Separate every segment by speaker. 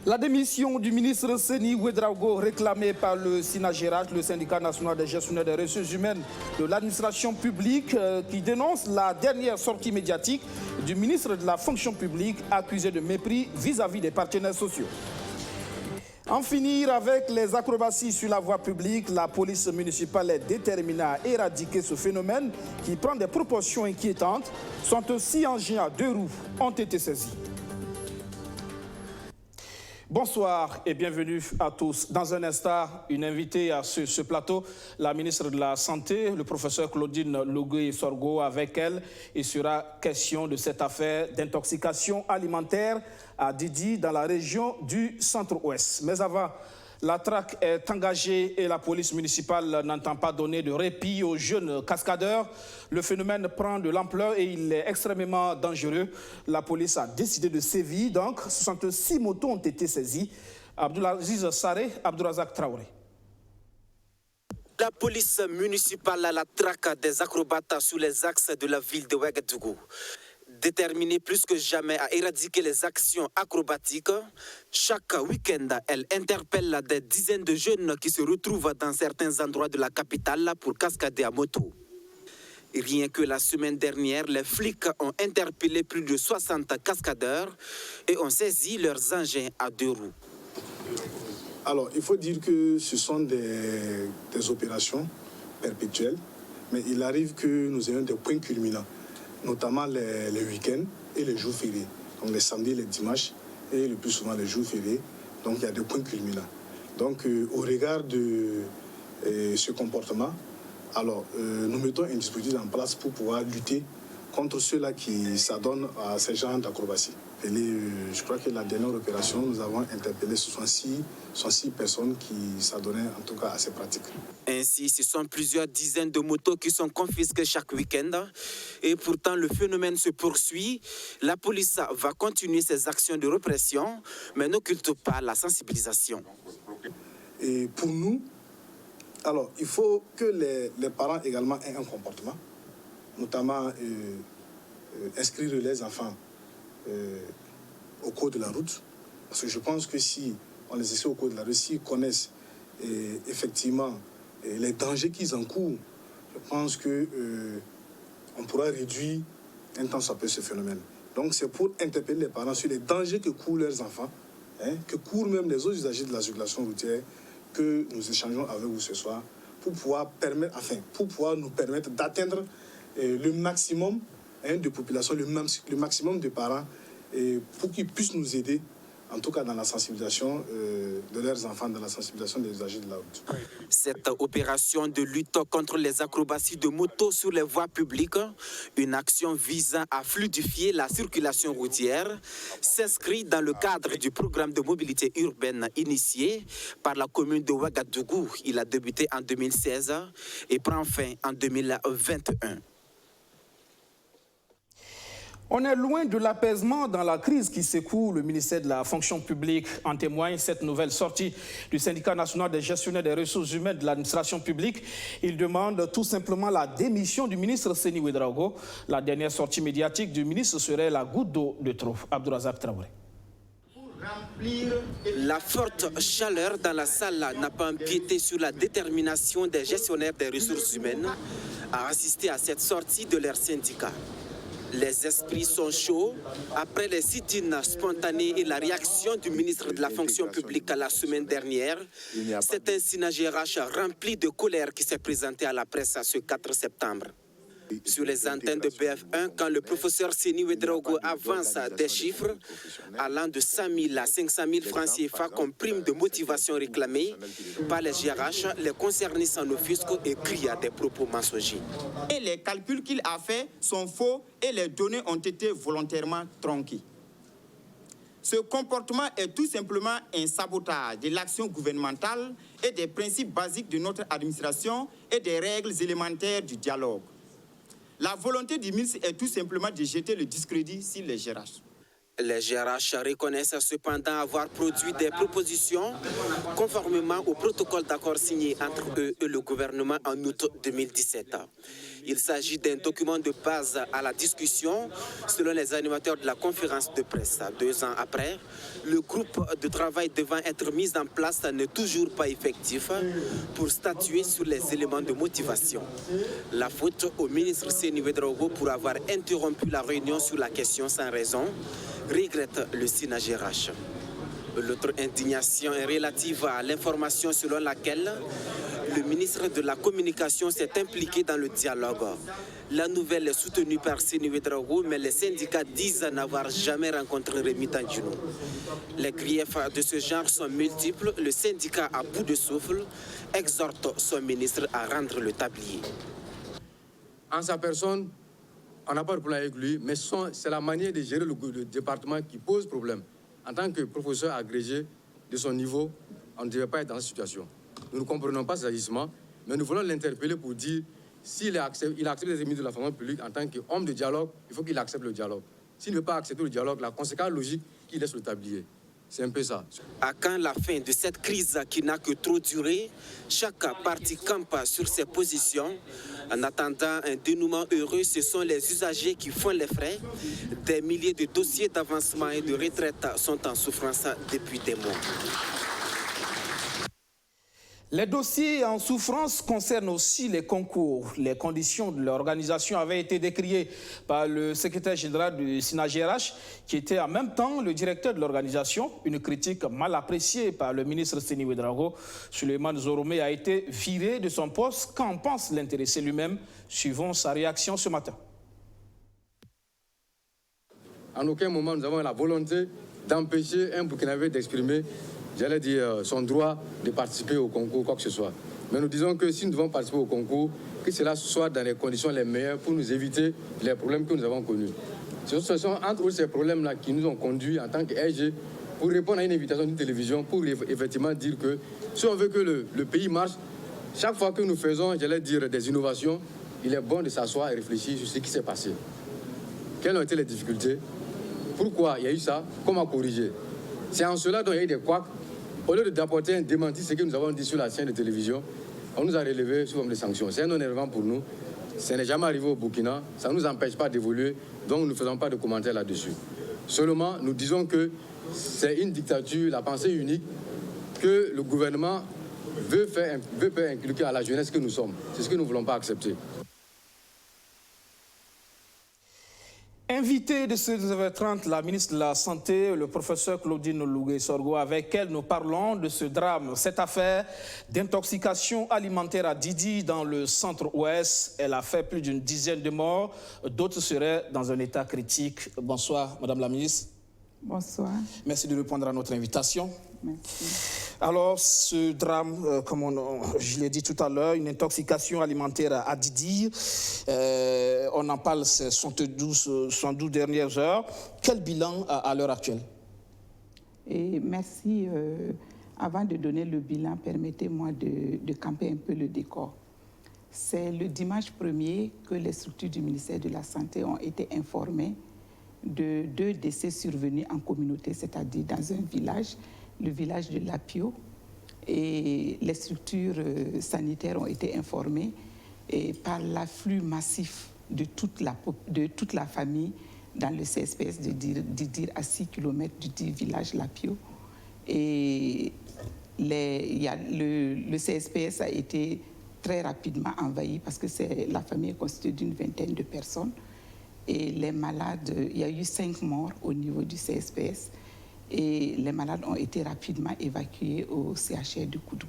Speaker 1: La démission du ministre Seni Ouedraogo, réclamée par le SINAGERAC, le syndicat national des gestionnaires des ressources humaines de l'administration publique, qui dénonce la dernière sortie médiatique du ministre de la fonction publique accusé de mépris vis-à-vis des partenaires sociaux. En finir avec les acrobaties sur la voie publique, la police municipale est déterminée à éradiquer ce phénomène qui prend des proportions inquiétantes. 66 engins à 2 roues ont été saisis. Bonsoir et bienvenue à tous. Dans un instant, une invitée à ce plateau, la ministre de la Santé, le professeur Claudine Logué-Sorgho. Avec elle, il sera question de cette affaire d'intoxication alimentaire à Didi dans la région du Centre-Ouest. Mais avant, la traque est engagée et la police municipale n'entend pas donner de répit aux jeunes cascadeurs. Le phénomène prend de l'ampleur et il est extrêmement dangereux. La police a décidé de sévir. Donc, 66 motos ont été saisies. Abdoulaziz Saré, Abdourazak Traoré.
Speaker 2: La police municipale a la traque des acrobates sur les axes de la ville de Ouagadougou. Déterminée plus que jamais à éradiquer les actions acrobatiques, chaque week-end, elle interpelle des dizaines de jeunes qui se retrouvent dans certains endroits de la capitale pour cascader à moto. Rien que la semaine dernière, les flics ont interpellé plus de 60 cascadeurs et ont saisi leurs engins à 2 roues.
Speaker 3: Alors, il faut dire que ce sont des opérations perpétuelles, mais il arrive que nous ayons des points culminants, notamment les week-ends et les jours fériés. Donc les samedis, les dimanches et le plus souvent les jours fériés. Donc il y a des points culminants. Donc au regard de ce comportement, alors nous mettons un dispositif en place pour pouvoir lutter contre ceux-là qui s'adonnent à ce genre d'acrobatie. Je crois que la dernière opération, nous avons interpellé 66 personnes qui s'adonnaient en tout cas à ces pratiques.
Speaker 2: Ainsi, ce sont plusieurs dizaines de motos qui sont confisquées chaque week-end. Et pourtant, le phénomène se poursuit. La police va continuer ses actions de répression, mais n'occulte pas la sensibilisation.
Speaker 3: Et pour nous, alors, il faut que les parents également aient un comportement, notamment inscrire les enfants au cours de la route. Parce que je pense que si on les inscrit au cours de la route, s'ils connaissent effectivement les dangers qu'ils encourent, je pense qu'on pourra réduire un temps soit peu ce phénomène. Donc c'est pour interpeller les parents sur les dangers que courent leurs enfants, que courent même les autres usagers de la circulation routière, que nous échangeons avec vous ce soir, pour pouvoir nous permettre d'atteindre le maximum de population, le maximum de parents, pour qu'ils puissent nous aider, en tout cas dans la sensibilisation de leurs enfants, dans la sensibilisation des usagers de la route.
Speaker 2: Cette opération de lutte contre les acrobaties de moto sur les voies publiques, une action visant à fluidifier la circulation routière, s'inscrit dans le cadre du programme de mobilité urbaine initié par la commune de Ouagadougou. Il a débuté en 2016 et prend fin en 2021.
Speaker 1: On est loin de l'apaisement dans la crise qui secoue le ministère de la fonction publique. En témoigne cette nouvelle sortie du syndicat national des gestionnaires des ressources humaines de l'administration publique. Il demande tout simplement la démission du ministre Seni Ouedraogo. La dernière sortie médiatique du ministre serait la goutte d'eau de trop. Abdourazak Traoré.
Speaker 2: La forte chaleur dans la salle n'a pas empiété sur la détermination des gestionnaires des ressources humaines à assister à cette sortie de leur syndicat. Les esprits sont chauds après les sit-ins spontanés et la réaction du ministre de la fonction publique la semaine dernière. C'est un SINAGERAC rempli de colère qui s'est présenté à la presse ce 4 septembre. Sur les antennes de BF1, quand le professeur Seni Ouedraogo avance des chiffres allant de 100 000 à 500 000 francs CFA comme prime de motivation réclamée par les GRH, les concernés s'en offusquent et crient à des propos mensongers.
Speaker 4: Et les calculs qu'il a faits sont faux et les données ont été volontairement tronquées. Ce comportement est tout simplement un sabotage de l'action gouvernementale et des principes basiques de notre administration et des règles élémentaires du dialogue. La volonté du ministre est tout simplement de jeter le discrédit sur les GRH.
Speaker 2: Les GRH reconnaissent cependant avoir produit des propositions conformément au protocole d'accord signé entre eux et le gouvernement en août 2017. Il s'agit d'un document de base à la discussion, selon les animateurs de la conférence de presse. 2 ans après, le groupe de travail devant être mis en place n'est toujours pas effectif pour statuer sur les éléments de motivation. La faute au ministre Seni Ouedraogo pour avoir interrompu la réunion sur la question sans raison, regrette le SYNAGERH. L'autre indignation est relative à l'information selon laquelle le ministre de la Communication s'est impliqué dans le dialogue. La nouvelle est soutenue par Seni Ouedraogo, mais les syndicats disent n'avoir jamais rencontré Rémy Tandjounou. Les griefs de ce genre sont multiples. Le syndicat, à bout de souffle, exhorte son ministre à rendre le tablier.
Speaker 5: En sa personne, on n'a pas de problème avec lui, mais c'est la manière de gérer le département qui pose problème. En tant que professeur agrégé de son niveau, on ne devait pas être dans cette situation. Nous ne comprenons pas ces agissements, mais nous voulons l'interpeller pour dire s'il accepte les limites de la fonction publique en tant qu'homme de dialogue, il faut qu'il accepte le dialogue. S'il ne veut pas accepter le dialogue, la conséquence logique, qu'il laisse le tablier. C'est un peu ça.
Speaker 2: À quand la fin de cette crise qui n'a que trop duré? Chaque parti campe sur ses positions. En attendant un dénouement heureux, ce sont les usagers qui font les frais. Des milliers de dossiers d'avancement et de retraite sont en souffrance depuis des mois.
Speaker 1: Les dossiers en souffrance concernent aussi les concours. Les conditions de l'organisation avaient été décriées par le secrétaire général du SYNAGERH, qui était en même temps le directeur de l'organisation. Une critique mal appréciée par le ministre Seni Ouedraogo. Souleymane Zoromé a été viré de son poste. Qu'en pense l'intéressé lui-même? Suivons sa réaction ce matin.
Speaker 5: En aucun moment, nous avons la volonté d'empêcher un Burkinabé d'exprimer, j'allais dire, son droit de participer au concours, quoi que ce soit. Mais nous disons que si nous devons participer au concours, que cela soit dans les conditions les meilleures pour nous éviter les problèmes que nous avons connus. Ce sont entre autres ces problèmes-là qui nous ont conduits en tant qu'AG pour répondre à une invitation d'une télévision, pour effectivement dire que si on veut que le pays marche, chaque fois que nous faisons, j'allais dire, des innovations, il est bon de s'asseoir et réfléchir sur ce qui s'est passé. Quelles ont été les difficultés? Pourquoi il y a eu ça? Comment corriger? C'est en cela dont il y a eu des couacs. Au lieu d'apporter un démenti, ce que nous avons dit sur la chaîne de télévision, on nous a relevé sous forme de sanctions. C'est un non-élément pour nous. Ça n'est jamais arrivé au Burkina. Ça ne nous empêche pas d'évoluer. Donc nous ne faisons pas de commentaires là-dessus. Seulement, nous disons que c'est une dictature, la pensée unique, que le gouvernement veut faire inculquer à la jeunesse que nous sommes. C'est ce que nous ne voulons pas accepter.
Speaker 1: Invité de ce 9h30, la ministre de la Santé, le professeur Claudine Lougué-Sorgho, avec elle nous parlons de ce drame, cette affaire d'intoxication alimentaire à Didi dans le centre-ouest. Elle a fait plus d'une dizaine de morts, d'autres seraient dans un état critique. Bonsoir, Madame la ministre.
Speaker 6: Bonsoir.
Speaker 1: Merci de répondre à notre invitation.
Speaker 6: Merci.
Speaker 1: Alors, ce drame, comme je l'ai dit tout à l'heure, une intoxication alimentaire à Didi, on en parle ces 112 dernières heures. Quel bilan à l'heure actuelle?
Speaker 6: Et merci. Avant de donner le bilan, permettez-moi de camper un peu le décor. C'est le dimanche 1er que les structures du ministère de la Santé ont été informées de 2 décès survenus en communauté, c'est-à-dire dans un village, le village de Lapio, et les structures sanitaires ont été informées par l'afflux massif de toute la famille dans le CSPS de Dir à 6 km du village Lapio. Et le CSPS a été très rapidement envahi parce que la famille est constituée d'une vingtaine de personnes. Et les malades, il y a eu 5 morts au niveau du CSPS. Et les malades ont été rapidement évacués au CHR de Koudou.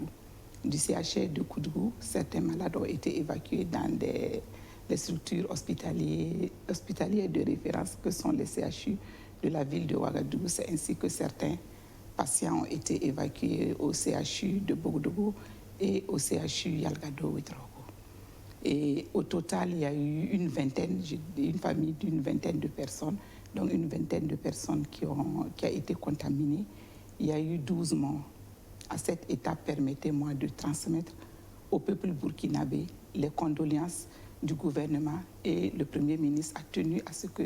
Speaker 6: Du CHR de Koudou, certains malades ont été évacués dans des structures hospitalières de référence que sont les CHU de la ville de Ouagadougou, ainsi que certains patients ont été évacués au CHU de Bogodougou et au CHU Yalgado-Ouedraogo. Et au total, il y a eu une famille d'une vingtaine de personnes, donc une vingtaine de personnes qui a été contaminée. Il y a eu 12 morts. À cette étape, permettez-moi de transmettre au peuple burkinabé les condoléances du gouvernement, et le Premier ministre a tenu à ce que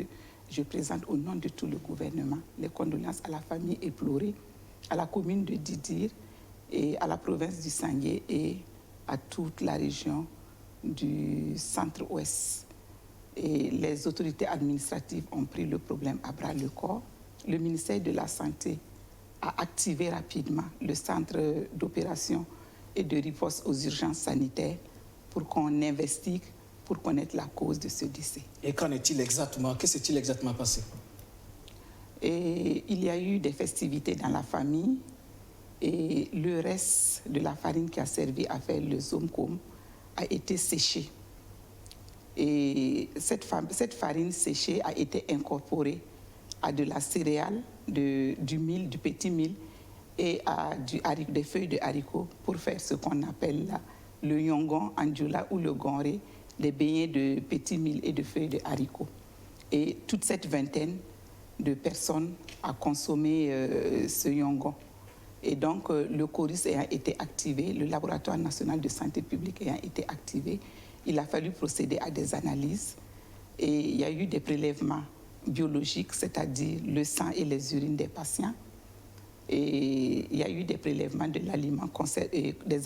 Speaker 6: je présente au nom de tout le gouvernement les condoléances à la famille éplorée, à la commune de Didir et à la province du Sangué et à toute la région du centre-ouest. Et les autorités administratives ont pris le problème à bras-le-corps. Le ministère de la Santé a activé rapidement le centre d'opération et de riposte aux urgences sanitaires pour qu'on investigue, pour connaître la cause de ce décès.
Speaker 1: Et qu'en est-il exactement? Que s'est-il exactement passé?
Speaker 6: Et il y a eu des festivités dans la famille et le reste de la farine qui a servi à faire le zomkom a été séché. Et cette farine séchée a été incorporée à de la céréale, du mil, du petit mil et à des feuilles de haricots pour faire ce qu'on appelle le yongon en djoula ou le gonré, les beignets de petit mil et de feuilles de haricots. Et toute cette vingtaine de personnes a consommé ce yongon. Et donc, le CORUS ayant été activé, le Laboratoire national de santé publique ayant été activé, il a fallu procéder à des analyses. Et il y a eu des prélèvements biologiques, c'est-à-dire le sang et les urines des patients. Et il y a eu des prélèvements des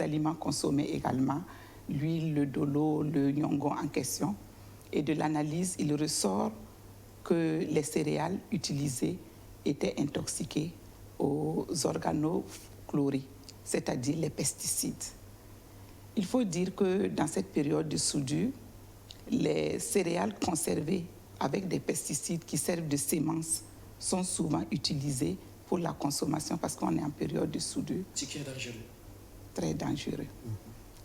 Speaker 6: aliments consommés également, l'huile, le dolo, le nyongon en question. Et de l'analyse, il ressort que les céréales utilisées étaient intoxiquées aux organochlorés, c'est-à-dire les pesticides. Il faut dire que dans cette période de soudure, les céréales conservées avec des pesticides qui servent de semences sont souvent utilisées pour la consommation parce qu'on est en période de soudure.
Speaker 1: Ce qui est dangereux.
Speaker 6: Très dangereux.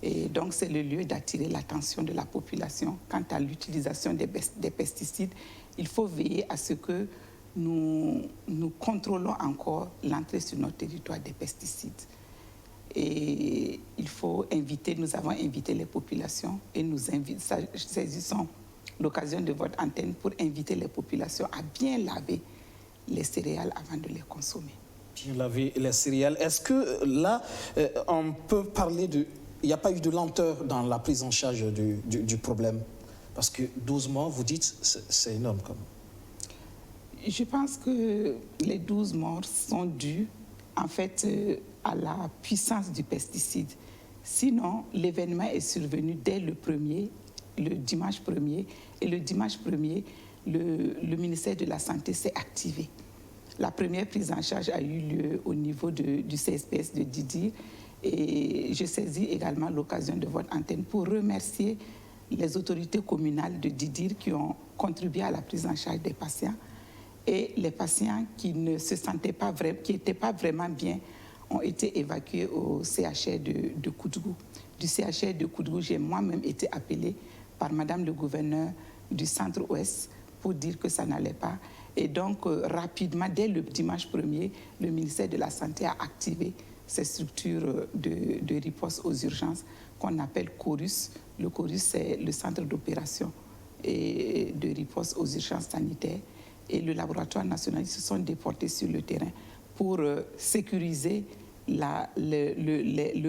Speaker 6: Et donc, c'est le lieu d'attirer l'attention de la population quant à l'utilisation des pesticides. Il faut veiller à ce que nous contrôlons encore l'entrée sur notre territoire des pesticides. Et il faut nous avons invité les populations et nous saisissons l'occasion de votre antenne pour inviter les populations à bien laver les céréales avant de les consommer.
Speaker 1: Bien laver les céréales. Est-ce que là, on peut parler de... Il n'y a pas eu de lenteur dans la prise en charge du problème? Parce que 12 mois, vous dites, c'est énorme quand même.
Speaker 6: Je pense que les 12 morts sont dus, en fait, à la puissance du pesticide. Sinon, l'événement est survenu dès le dimanche 1er. Et le dimanche 1er, le ministère de la Santé s'est activé. La première prise en charge a eu lieu au niveau du CSPS de Didir. Et je saisis également l'occasion de votre antenne pour remercier les autorités communales de Didir qui ont contribué à la prise en charge des patients. Et les patients qui ne se sentaient pas qui n'étaient pas vraiment bien ont été évacués au CHR de Koudougou. Du CHR de Koudougou, j'ai moi-même été appelée par Madame le gouverneur du centre-ouest pour dire que ça n'allait pas. Et donc, rapidement, dès le dimanche 1er, le ministère de la Santé a activé ces structures de riposte aux urgences qu'on appelle CORUS. Le CORUS, c'est le centre d'opération et de riposte aux urgences sanitaires. Et le laboratoire national, ils se sont déportés sur le terrain pour sécuriser les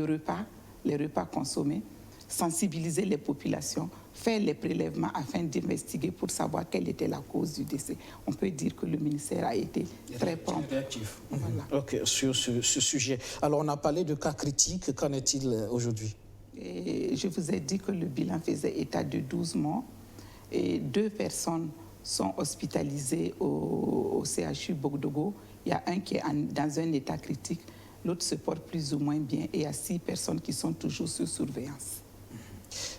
Speaker 6: repas consommés, sensibiliser les populations, faire les prélèvements afin d'investiguer pour savoir quelle était la cause du décès. On peut dire que le ministère a été très prompt.
Speaker 1: Réactif.
Speaker 6: Voilà.
Speaker 1: OK, sur ce sujet. Alors, on a parlé de cas critiques. Qu'en est-il aujourd'hui?
Speaker 6: Et je vous ai dit que le bilan faisait état de 12 morts et 2 personnes sont hospitalisées au CHU Bogdogo. Il y a un qui est dans un état critique, l'autre se porte plus ou moins bien et il y a 6 personnes qui sont toujours sous surveillance.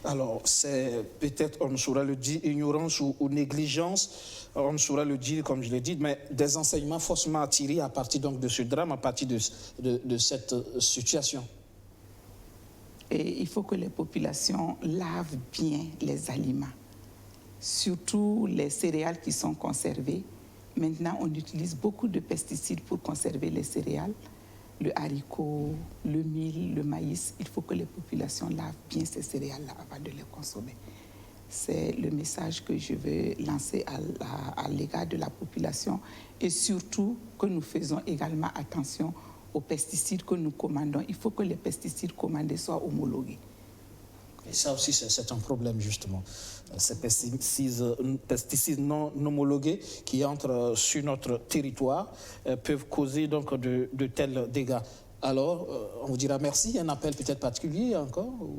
Speaker 1: Alors, c'est peut-être, on saura le dire, ignorance ou négligence, on saura le dire, comme je l'ai dit, mais des enseignements forcément à tirer à partir donc, de ce drame, à partir de cette situation.
Speaker 6: Et il faut que les populations lavent bien les aliments, surtout les céréales qui sont conservées. Maintenant, on utilise beaucoup de pesticides pour conserver les céréales. Le haricot, le mil, le maïs, il faut que les populations lavent bien ces céréales-là avant de les consommer. C'est le message que je veux lancer à l'égard de la population et surtout que nous faisons également attention aux pesticides que nous commandons. Il faut que les pesticides commandés soient homologués.
Speaker 1: Et ça aussi, c'est un problème, justement. Ces pesticides non homologués qui entrent sur notre territoire peuvent causer donc de tels dégâts. Alors, on vous dira merci. Un appel peut-être particulier encore ou...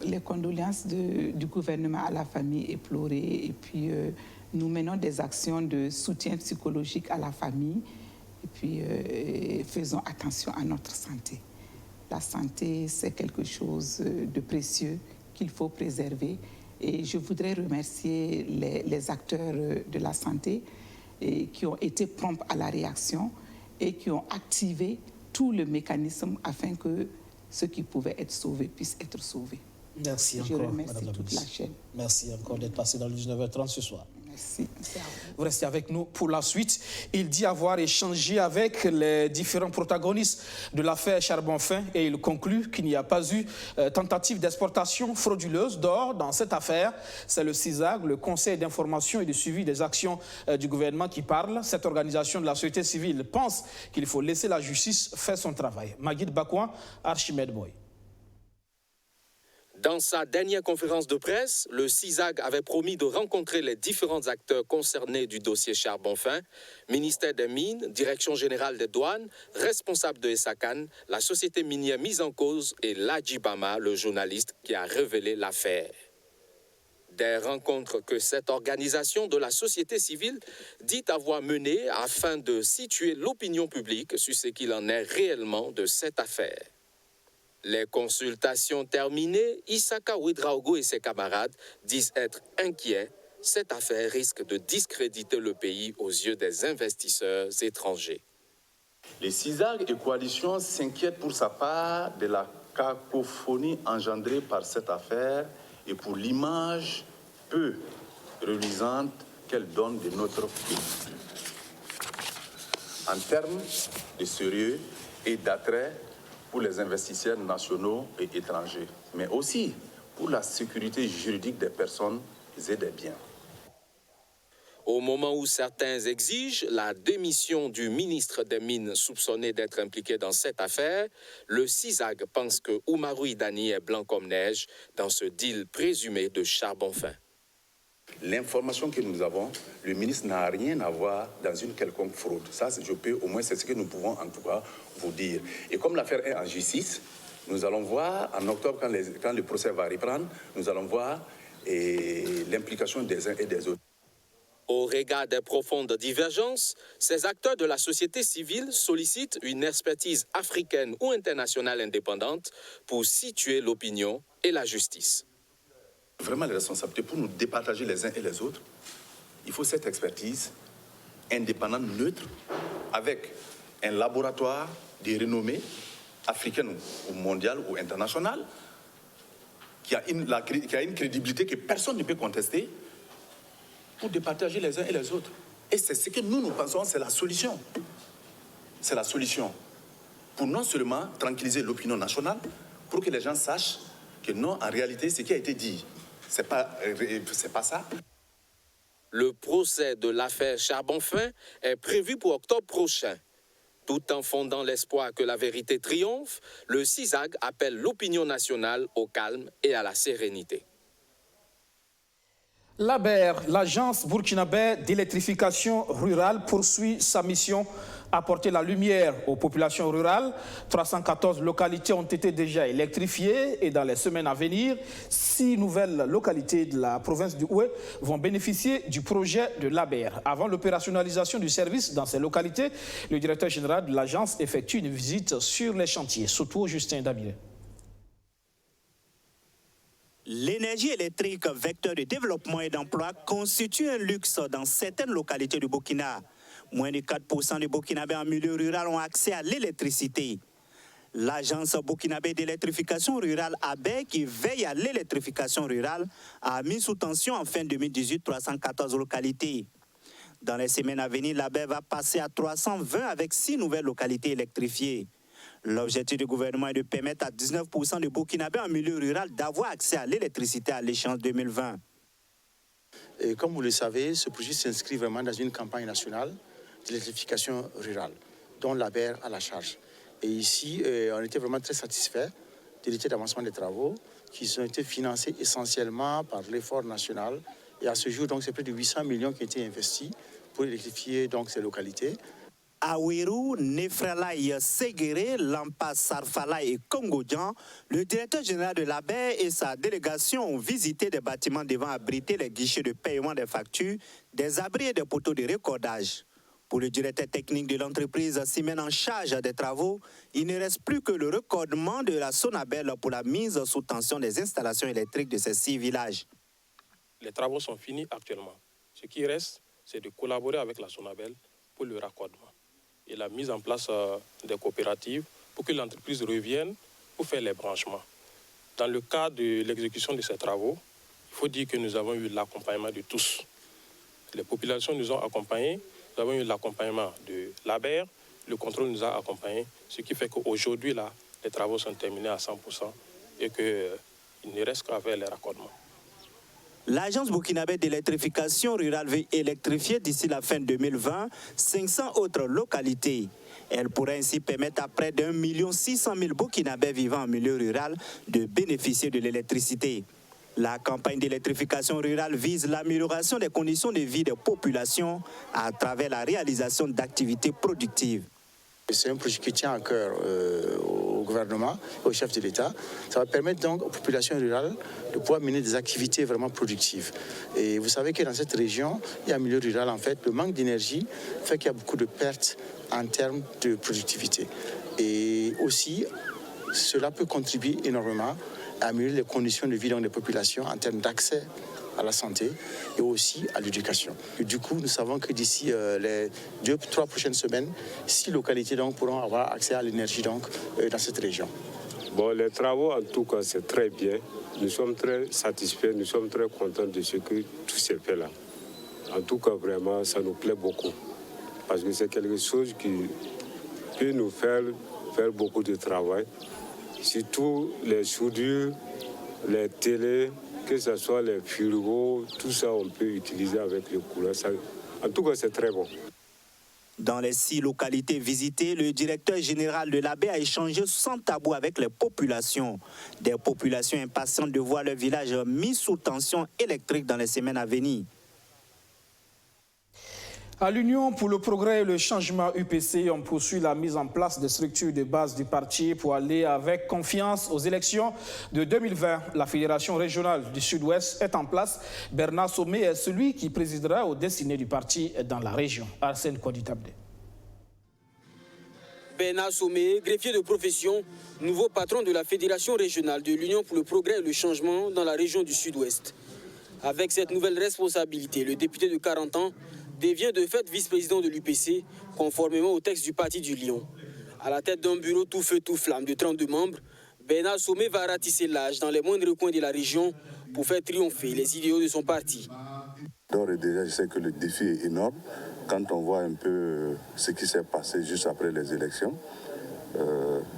Speaker 6: Les condoléances du gouvernement à la famille éplorée et puis nous menons des actions de soutien psychologique à la famille et puis faisons attention à notre santé. La santé, c'est quelque chose de précieux qu'il faut préserver et je voudrais remercier les acteurs de la santé qui ont été prompts à la réaction et qui ont activé tout le mécanisme afin que ceux qui pouvaient être sauvés puissent être sauvés.
Speaker 1: Merci
Speaker 6: Je
Speaker 1: encore,
Speaker 6: remercie
Speaker 1: Madame la
Speaker 6: toute
Speaker 1: ministre.
Speaker 6: la chaîne.
Speaker 1: Merci encore d'être passé dans le 19h30 ce soir.
Speaker 6: Merci.
Speaker 1: Vous restez avec nous pour la suite. Il dit avoir échangé avec les différents protagonistes de l'affaire Charbon-Fin et il conclut qu'il n'y a pas eu tentative d'exportation frauduleuse d'or dans cette affaire. C'est le CISAG, le Conseil d'information et de suivi des actions du gouvernement qui parle. Cette organisation de la société civile pense qu'il faut laisser la justice faire son travail. Maguid Bakouan, Archimède Boy.
Speaker 7: Dans sa dernière conférence de presse, le CISAG avait promis de rencontrer les différents acteurs concernés du dossier Charbon-Fin, ministère des Mines, Direction générale des douanes, responsable de Essakan, la société minière mise en cause et Ladji Bama, le journaliste qui a révélé l'affaire. Des rencontres que cette organisation de la société civile dit avoir menées afin de situer l'opinion publique sur ce qu'il en est réellement de cette affaire. Les consultations terminées, Issaka Ouedraogo et ses camarades disent être inquiets. Cette affaire risque de discréditer le pays aux yeux des investisseurs étrangers.
Speaker 8: Les CISAG et coalitions s'inquiètent pour sa part de la cacophonie engendrée par cette affaire et pour l'image peu reluisante qu'elle donne de notre pays. En termes de sérieux et d'attrait pour les investisseurs nationaux et étrangers, mais aussi pour la sécurité juridique des personnes et des biens.
Speaker 7: Au moment où certains exigent la démission du ministre des Mines soupçonné d'être impliqué dans cette affaire, le CISAG pense que Oumarou Idani est blanc comme neige dans ce deal présumé de Charbon-Fin.
Speaker 8: L'information que nous avons, le ministre n'a rien à voir dans une quelconque fraude. Ça, je peux, au moins, c'est ce que nous pouvons en tout cas vous dire. Et comme l'affaire est en justice, nous allons voir en octobre, quand le procès va reprendre, nous allons voir l'implication des uns et des autres.
Speaker 7: Au regard des profondes divergences, ces acteurs de la société civile sollicitent une expertise africaine ou internationale indépendante pour situer l'opinion et la justice.
Speaker 8: Vraiment, les responsabilités pour nous départager les uns et les autres, il faut cette expertise indépendante, neutre, avec un laboratoire de renommée africaine ou mondiale ou internationale, qui a une crédibilité que personne ne peut contester, pour départager les uns et les autres. Et c'est ce que nous pensons, c'est la solution. C'est la solution. Pour non seulement tranquilliser l'opinion nationale, pour que les gens sachent que non, en réalité, ce qui a été dit, c'est pas ça.
Speaker 7: Le procès de l'affaire Charbon-Fin est prévu pour octobre prochain. Tout en fondant l'espoir que la vérité triomphe, le CISAG appelle l'opinion nationale au calme et à la sérénité.
Speaker 1: L'ABER, l'agence burkinabé d'électrification rurale, poursuit sa mission apporter la lumière aux populations rurales. 314 localités ont été déjà électrifiées et dans les semaines à venir, 6 nouvelles localités de la province du Oué vont bénéficier du projet de l'ABER. Avant l'opérationnalisation du service dans ces localités, le directeur général de l'agence effectue une visite sur les chantiers. Surtout Justin Dabiré.
Speaker 9: L'énergie électrique, vecteur de développement et d'emploi, constitue un luxe dans certaines localités du Burkina. Moins de 4% des Burkinabés en milieu rural ont accès à l'électricité. L'agence burkinabé d'électrification rurale ABER, qui veille à l'électrification rurale, a mis sous tension en fin 2018 314 localités. Dans les semaines à venir, l'ABER va passer à 320 avec 6 nouvelles localités électrifiées. L'objectif du gouvernement est de permettre à 19% de Burkinabés en milieu rural d'avoir accès à l'électricité à l'échéance 2020.
Speaker 10: Et comme vous le savez, ce projet s'inscrit vraiment dans une campagne nationale d'électrification rurale, dont l'ABER a la charge. Et ici, on était vraiment très satisfaits de l'état d'avancement des travaux qui ont été financés essentiellement par l'effort national. Et à ce jour, donc, c'est près de 800 millions qui ont été investis pour électrifier donc, ces localités.
Speaker 9: Aweru, Nefralaï Ségéré, Lampa Sarfala et Kongodjan, le directeur général de l'ABER et sa délégation ont visité des bâtiments devant abriter les guichets de paiement des factures, des abris et des poteaux de recordage. Pour le directeur technique de l'entreprise Siemens en charge des travaux, il ne reste plus que le recordement de la Sonabel pour la mise sous tension des installations électriques de ces 6 villages.
Speaker 11: Les travaux sont finis actuellement. Ce qui reste, c'est de collaborer avec la Sonabel pour le raccordement et la mise en place des coopératives pour que l'entreprise revienne pour faire les branchements. Dans le cadre de l'exécution de ces travaux, il faut dire que nous avons eu l'accompagnement de tous. Les populations nous ont accompagnés, nous avons eu l'accompagnement de l'ABER, le contrôle nous a accompagnés, ce qui fait qu'aujourd'hui, là, les travaux sont terminés à 100% et qu'il ne reste qu'à faire les raccordements.
Speaker 9: L'agence burkinabé d'électrification rurale veut électrifier d'ici la fin 2020 500 autres localités. Elle pourrait ainsi permettre à près d'1 600 000 burkinabés vivant en milieu rural de bénéficier de l'électricité. La campagne d'électrification rurale vise l'amélioration des conditions de vie des populations à travers la réalisation d'activités productives.
Speaker 10: C'est un projet qui tient à cœur au gouvernement, au chef de l'État. Ça va permettre donc aux populations rurales de pouvoir mener des activités vraiment productives. Et vous savez que dans cette région, il y a un milieu rural, en fait, le manque d'énergie fait qu'il y a beaucoup de pertes en termes de productivité. Et aussi, cela peut contribuer énormément à améliorer les conditions de vie des populations en termes d'accès à la santé et aussi à l'éducation. Du coup, nous savons que d'ici les 2-3 prochaines semaines, 6 localités donc, pourront avoir accès à l'énergie dans cette région.
Speaker 12: Bon, les travaux, en tout cas, c'est très bien. Nous sommes très satisfaits, nous sommes très contents de ce que tout s'est fait là. En tout cas, vraiment, ça nous plaît beaucoup. Parce que c'est quelque chose qui peut nous faire beaucoup de travail. Surtout les soudures, les télés, que ce soit les frigos, tout ça, on peut utiliser avec le courant. En tout cas, c'est très bon.
Speaker 9: Dans les 6 localités visitées, le directeur général de l'ABER a échangé sans tabou avec les populations. Des populations impatientes de voir leur village mis sous tension électrique dans les semaines à venir.
Speaker 1: À l'Union pour le progrès et le changement UPC, on poursuit la mise en place des structures de base du parti pour aller avec confiance aux élections de 2020. La Fédération régionale du Sud-Ouest est en place. Bernard Somé est celui qui présidera aux destinées du parti dans la région. Arsène Kouaditablé.
Speaker 13: Bernard Somé, greffier de profession, nouveau patron de la Fédération régionale de l'Union pour le progrès et le changement dans la région du Sud-Ouest. Avec cette nouvelle responsabilité, le député de 40 ans devient de fait vice-président de l'UPC, conformément au texte du Parti du Lion. À la tête d'un bureau tout feu tout flamme de 32 membres, Bernard Somé va ratisser l'âge dans les moindres coins de la région pour faire triompher les idéaux de son parti.
Speaker 14: D'ores et déjà, je sais que le défi est énorme. Quand on voit un peu ce qui s'est passé juste après les élections,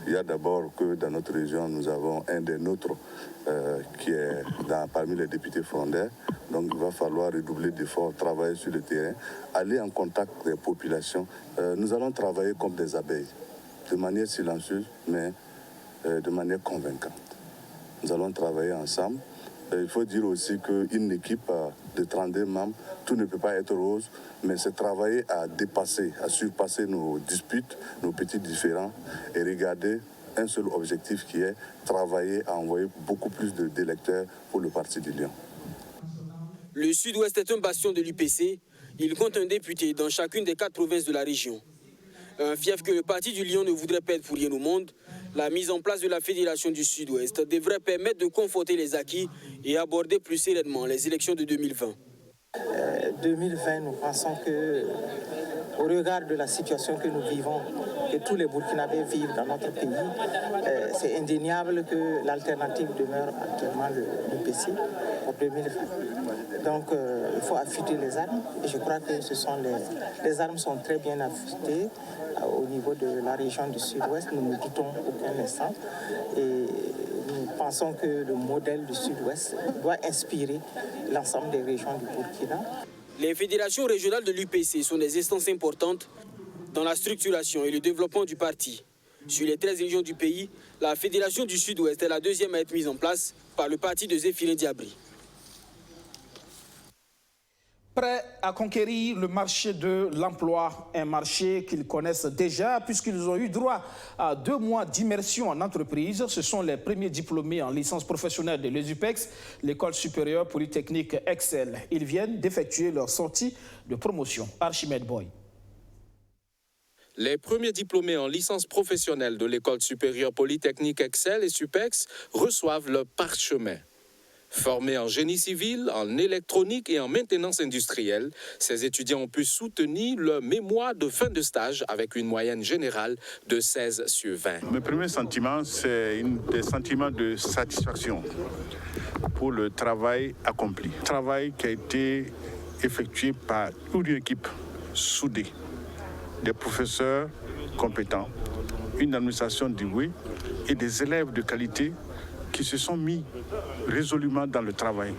Speaker 14: il y a d'abord que dans notre région, nous avons un des nôtres qui est parmi les députés frondaires. Donc il va falloir redoubler d'efforts, travailler sur le terrain, aller en contact des populations. Nous allons travailler comme des abeilles, de manière silencieuse, mais de manière convaincante. Nous allons travailler ensemble. Il faut dire aussi qu'une équipe de 32 membres, tout ne peut pas être rose, mais c'est travailler à dépasser, à surpasser nos disputes, nos petits différends et regarder un seul objectif qui est travailler à envoyer beaucoup plus d'électeurs pour le Parti du Lion.
Speaker 13: Le Sud-Ouest est un bastion de l'UPC. Il compte un député dans chacune des 4 provinces de la région. Un fief que le Parti du Lion ne voudrait perdre pour rien au monde. La mise en place de la Fédération du Sud-Ouest devrait permettre de conforter les acquis et aborder plus sereinement les élections de 2020.
Speaker 15: 2020, nous pensons que, au regard de la situation que nous vivons, que tous les Burkinabés vivent dans notre pays, c'est indéniable que l'alternative demeure actuellement l'UPC pour 2020. Donc il faut affûter les armes et je crois que les armes sont très bien affûtées au niveau de la région du Sud-Ouest. Nous ne doutons aucun instant et nous pensons que le modèle du Sud-Ouest doit inspirer l'ensemble des régions du Burkina.
Speaker 13: Les fédérations régionales de l'UPC sont des instances importantes dans la structuration et le développement du parti. Sur les 13 régions du pays, la Fédération du Sud-Ouest est la deuxième à être mise en place par le parti de Zéphirin Diabry.
Speaker 1: Prêts à conquérir le marché de l'emploi, un marché qu'ils connaissent déjà puisqu'ils ont eu droit à 2 mois d'immersion en entreprise. Ce sont les premiers diplômés en licence professionnelle de l'ESUPEX, l'école supérieure polytechnique Excel. Ils viennent d'effectuer leur sortie de promotion. Archimède Boy.
Speaker 7: Les premiers diplômés en licence professionnelle de l'école supérieure polytechnique Excel et SUPEX reçoivent leur parchemin. Formés en génie civil, en électronique et en maintenance industrielle, ces étudiants ont pu soutenir leur mémoire de fin de stage avec une moyenne générale de 16 sur 20.
Speaker 16: Mes premiers sentiments, c'est des sentiments de satisfaction pour le travail accompli. Travail qui a été effectué par une équipe soudée, des professeurs compétents, une administration douée et des élèves de qualité qui se sont mis résolument dans le travail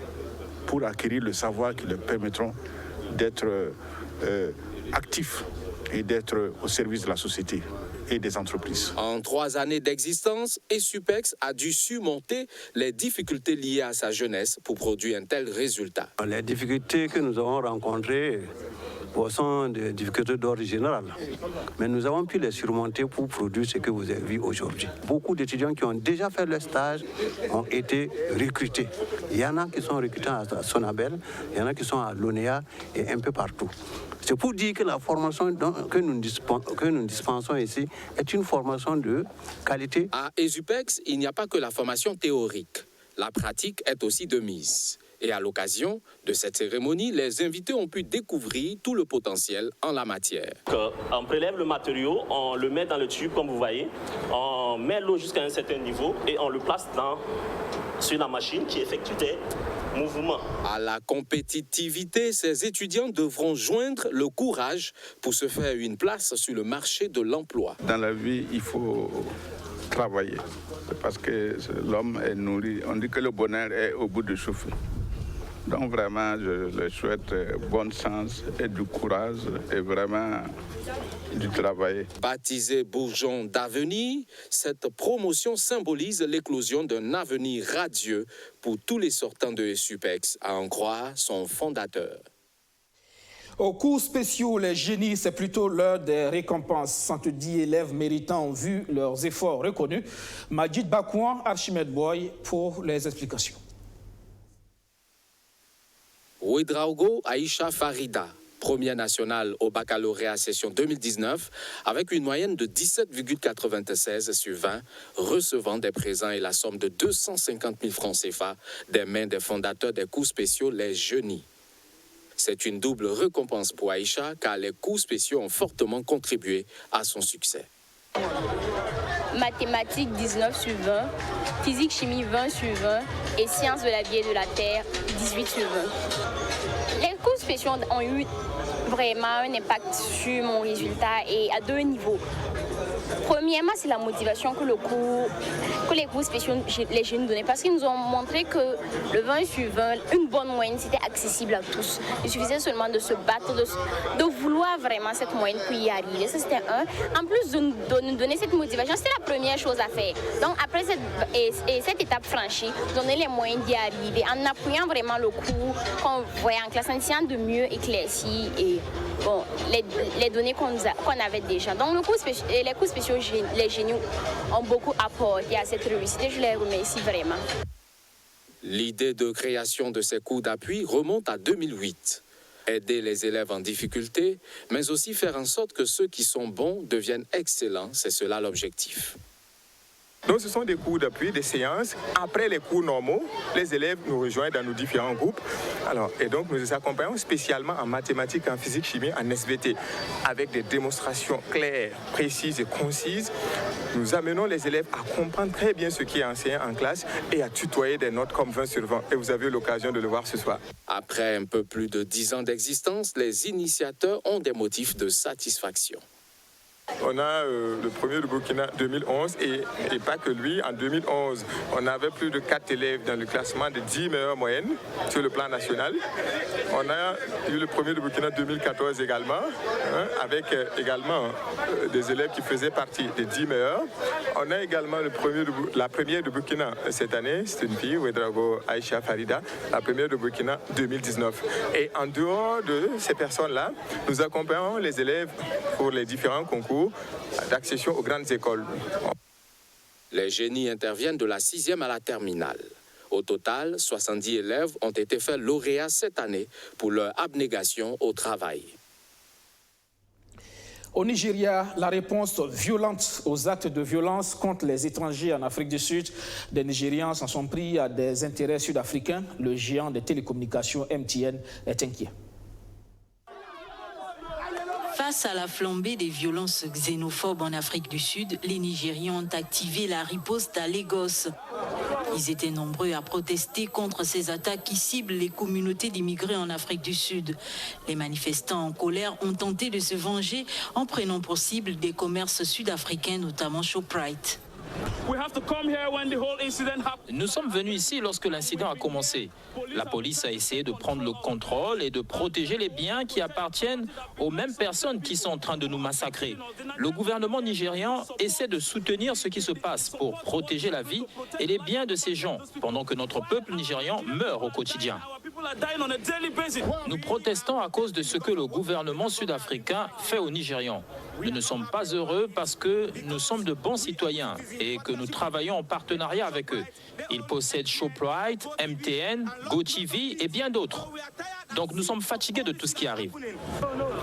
Speaker 16: pour acquérir le savoir qui leur permettront d'être actifs et d'être au service de la société et des entreprises.
Speaker 7: En 3 années d'existence, ESUPEX a dû surmonter les difficultés liées à sa jeunesse pour produire un tel résultat.
Speaker 17: Les difficultés que nous avons rencontrées sont des difficultés d'ordre général. Mais nous avons pu les surmonter pour produire ce que vous avez vu aujourd'hui. Beaucoup d'étudiants qui ont déjà fait leur stage ont été recrutés. Il y en a qui sont recrutés à Sonabel, il y en a qui sont à l'ONEA et un peu partout. C'est pour dire que la formation que nous dispensons ici est une formation de qualité.
Speaker 7: À ESUPEX, il n'y a pas que la formation théorique. La pratique est aussi de mise. Et à l'occasion de cette cérémonie, les invités ont pu découvrir tout le potentiel en la matière.
Speaker 18: On prélève le matériau, on le met dans le tube comme vous voyez, on met l'eau jusqu'à un certain niveau et on le place sur la machine qui effectue des mouvements.
Speaker 7: À la compétitivité, ces étudiants devront joindre le courage pour se faire une place sur le marché de l'emploi.
Speaker 16: Dans la vie, il faut travailler parce que l'homme est nourri. On dit que le bonheur est au bout du souffle. Donc vraiment, je leur souhaite bonne chance et du courage et vraiment du travail.
Speaker 7: Baptisé Bourgeon d'avenir, cette promotion symbolise l'éclosion d'un avenir radieux pour tous les sortants de ESUPEX, à en croire son fondateur.
Speaker 1: Aux cours spéciaux, les génies, c'est plutôt l'heure des récompenses. 110 élèves méritants ont vu leurs efforts reconnus. Majid Bakouan, Archimède Boy, pour les explications.
Speaker 7: Ouedraogo Aïcha Farida, première nationale au baccalauréat session 2019, avec une moyenne de 17,96 sur 20, recevant des présents et la somme de 250 000 francs CFA des mains des fondateurs des cours spéciaux, les génies. C'est une double récompense pour Aïcha, car les cours spéciaux ont fortement contribué à son succès.
Speaker 19: Mathématiques 19 sur 20, physique chimie 20 sur 20 et sciences de la vie et de la terre 18 sur 20. Les cours spéciaux ont eu vraiment un impact sur mon résultat et à 2 niveaux. Premièrement, c'est la motivation que les cours spéciaux, les jeunes donnaient, parce qu'ils nous ont montré que le 20 sur 20, une bonne moyenne, c'était accessible à tous. Il suffisait seulement de se battre, de vouloir vraiment cette moyenne pour y arriver. Ça, c'était un. En plus de nous donner cette motivation, c'était la première chose à faire. Donc, après cette étape franchie, donner les moyens d'y arriver, en appuyant vraiment le cours qu'on voyait en classe, en essayant de mieux éclaircir et bon, les données qu'on avait déjà. Donc, les cours spéciaux, les génies ont beaucoup apporté à cette réussite et je les remercie vraiment.
Speaker 7: L'idée de création de ces cours d'appui remonte à 2008. Aider les élèves en difficulté, mais aussi faire en sorte que ceux qui sont bons deviennent excellents, c'est cela l'objectif.
Speaker 20: Donc ce sont des cours d'appui, des séances. Après les cours normaux, les élèves nous rejoignent dans nos différents groupes. Et donc nous les accompagnons spécialement en mathématiques, en physique, chimie, en SVT, avec des démonstrations claires, précises et concises. Nous amenons les élèves à comprendre très bien ce qui est enseigné en classe et à tutoyer des notes comme 20 sur 20. Et vous avez eu l'occasion de le voir ce soir.
Speaker 7: Après un peu plus de 10 ans d'existence, les initiateurs ont des motifs de satisfaction.
Speaker 20: On a le premier de Burkina 2011 et pas que lui. En 2011, on avait plus de 4 élèves dans le classement des 10 meilleures moyennes sur le plan national. On a eu le premier de Burkina 2014 également, avec également des élèves qui faisaient partie des 10 meilleurs. On a également la première de Burkina cette année, c'est une fille, Ouedraogo Aïcha Farida, la première de Burkina 2019. Et en dehors de ces personnes-là, nous accompagnons les élèves pour les différents concours d'accession aux grandes écoles.
Speaker 7: Les génies interviennent de la 6e à la terminale. Au total, 70 élèves ont été faits lauréats cette année pour leur abnégation au travail.
Speaker 1: Au Nigeria, la réponse violente aux actes de violence contre les étrangers en Afrique du Sud, des Nigérians s'en sont pris à des intérêts sud-africains. Le géant des télécommunications MTN est inquiet.
Speaker 21: Face à la flambée des violences xénophobes en Afrique du Sud, les Nigérians ont activé la riposte à Lagos. Ils étaient nombreux à protester contre ces attaques qui ciblent les communautés d'immigrés en Afrique du Sud. Les manifestants en colère ont tenté de se venger en prenant pour cible des commerces sud-africains, notamment Shoprite.
Speaker 22: Nous sommes venus ici lorsque l'incident a commencé. La police a essayé de prendre le contrôle et de protéger les biens qui appartiennent aux mêmes personnes qui sont en train de nous massacrer. Le gouvernement nigérian essaie de soutenir ce qui se passe pour protéger la vie et les biens de ces gens, pendant que notre peuple nigérian meurt au quotidien. Nous protestons à cause de ce que le gouvernement sud-africain fait aux Nigérians. Nous ne sommes pas heureux parce que nous sommes de bons citoyens et que nous travaillons en partenariat avec eux. Ils possèdent Shoprite, MTN, GoTV et bien d'autres. Donc nous sommes fatigués de tout ce qui arrive.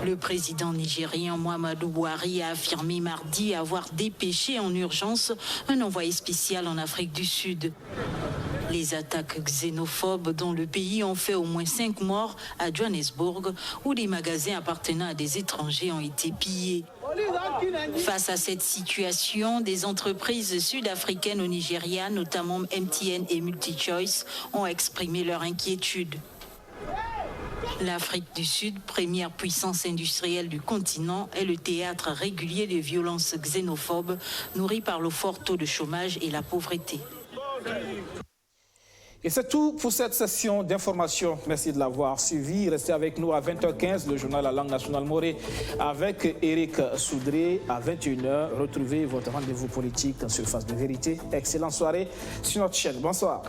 Speaker 21: Le président nigérien Muhammadu Buhari a affirmé mardi avoir dépêché en urgence un envoyé spécial en Afrique du Sud. Les attaques xénophobes dans le pays ont fait au moins 5 morts à Johannesburg, où des magasins appartenant à des étrangers ont été pillés. Face à cette situation, des entreprises sud-africaines au Nigeria, notamment MTN et MultiChoice, ont exprimé leur inquiétude. L'Afrique du Sud, première puissance industrielle du continent, est le théâtre régulier de violences xénophobes nourries par le fort taux de chômage et la pauvreté.
Speaker 1: Et c'est tout pour cette session d'information. Merci de l'avoir suivi. Restez avec nous à 20h15, le journal La Langue nationale Morée avec Eric Soudré à 21h. Retrouvez votre rendez-vous politique en Surface de Vérité. Excellente soirée sur notre chaîne. Bonsoir.